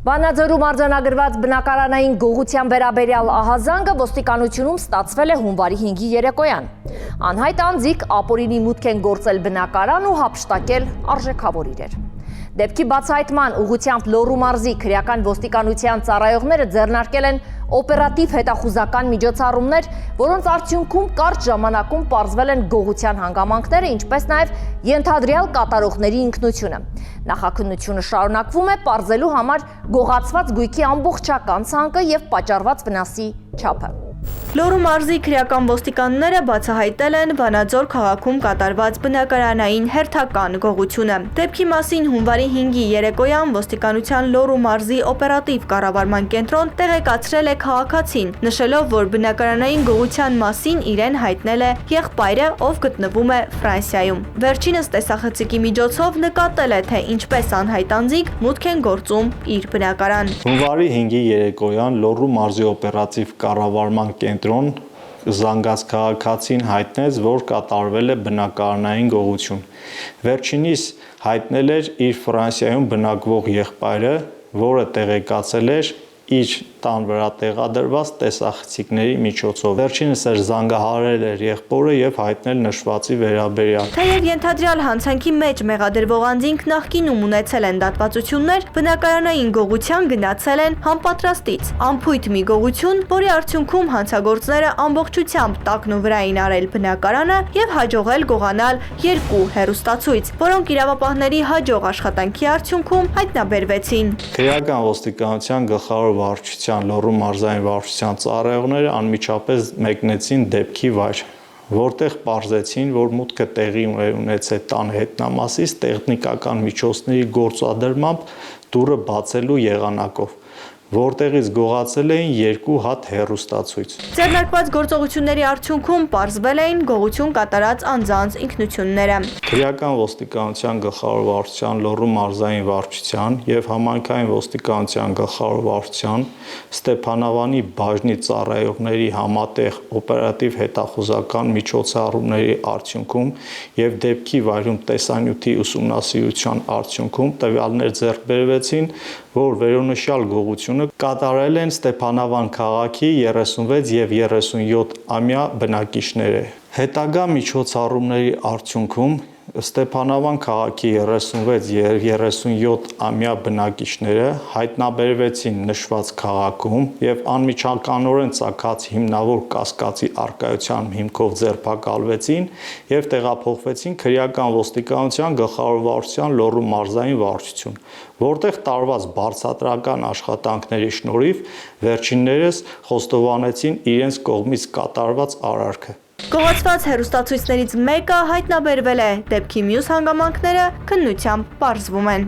Վանաձորում արձանագրված բնակարանային գողության վերաբերյալ ահազանգը ոստիկանությունում ստացվել է հունվարի 5-ի երեկոյան։ Անհայտ անձիկ ապօրինի մուտք են գործել բնակարան ու հափշտակել արժեքավոր իրեր։ Դեպքի բացահայտման ուղղությամբ Լոռու մարզի քրեական ոստիկանության ծառայողները ձեռնարկել են օպերատիվ հետախուզական միջոցառումներ, որոնց արդյունքում կարճ ժամանակում պարզվել են գողության հանգամանքները, ինչպես նաև ենթադրյալ կատարողների ինքնությունը։ Նախաքննությունը շարունակվում է պարզելու համար գողացված գույքի ամբողջական ցանկը եւ պատճառված վնասի չափը։ Լոռու մարզի քրեական ոստիկանները բացահայտել են Վանաձոր քաղաքում կատարված բնակարանային հերթական գողությունը։ Դեպքի մասին հունվարի 5-ի երեկոյան ոստիկանության Լոռու մարզի օպերատիվ կառավարման կենտրոն տեղեկացրել է քաղաքացին, նշելով, որ բնակարանային գողության մասին իրեն հայտնել է եղբայրը, ով գտնվում է Ֆրանսիայում։ Վերջինս տեսախցիկի միջոցով նկատել է, թե ինչպես անհայտ անձիկ մուտք են գործում իր բնակարան։ Հունվարի 5-ի երեկոյան Լոռու մարզի օպերատիվ կառավարման կենտրոն զանգած քաղաքացին հայտնեց, որ կատարվել է բնակարանային գողություն։ Վերջինիս հայտնել էր իր Ֆրանսիայում բնակվող եղբայրը, որը տեղեկացել էր իր տան վրա տեղադրված տեսախցիկների միջոցով։ Վերջինս էր զանգահարել էր եղբորը եւ հայտնել նշվածի վերաբերյալ։ Թեև ենթադրյալ հանցանքի մեջ մեղադրվող անձինք նախկինում ունեցել են դատվածություններ, բնակարանային գողության գնացել են համապատրաստից։ Անփույթ մի գողություն, որի արդյունքում հանցագործները ամբողջությամբ տակնու վրա էին արել բնակարանը եւ հաջողել գողանալ 2 հեռուստացույց, որոնք իրավապահների հաջող աշխատանքի արդյունքում հայտնաբերվեցին։ Քրեական ոստիկանության գլխավոր վարչության Լոռու մարզային վարչության ծառայողները անմիջապես մեկնեցին դեպքի վայր, որտեղ պարզեցին, որ մուտքը տեղի ունեցել տան հետնամասից տեխնիկական միջոցների գործադրմամբ դուռը բացելու եղանակով, որտեղից գողացել էին 2 հատ հեռուստացույց։ Ձեռնարկված գործողությունների արդյունքում պարզվել էին գողություն կատարած անձանց ինքնությունները։ Քրեական ոստիկանության գլխավոր վարչության Լոռու մարզային վարչության եւ համայնքային ոստիկանության գլխավոր վարչության Ստեփանավանի բաժնի ծառայողների համատեղ օպերատիվ հետախուզական միջոցառումների արդյունքում եւ դեպքի վայրում տեսանյութի ուսումնասիրության արդյունքում տվյալներ ձեռք բերվեցին, որ վերոնշյալ գողությունը կատարել են Ստեփանավան քաղաքի 36 եւ 37-ամյա բնակիչները։ Հետագա միջոցառումների արդյունքում Ստեփանավան քաղաքի 36 եւ 37-ամյա բնակիչները հայտնաբերվեցին նշված քաղաքում եւ անմիջականորեն ծագած հիմնավոր կասկածի առկայության հիմքով ձերբակալվեցին եւ տեղափոխվեցին քրեական ոստիկանության գլխավոր վարչության Լոռու մարզային վարչություն, որտեղ տարված բարձրատրական աշխատանքների շնորհիվ վերջիններս խոստովանեցին իրենց կողմից կատարված արարքը։ Գողացված հեռուստացույցներից մեկը հայտնաբերվել է, դեպքի մյուս հանգամանքները քննությամբ պարզվում են։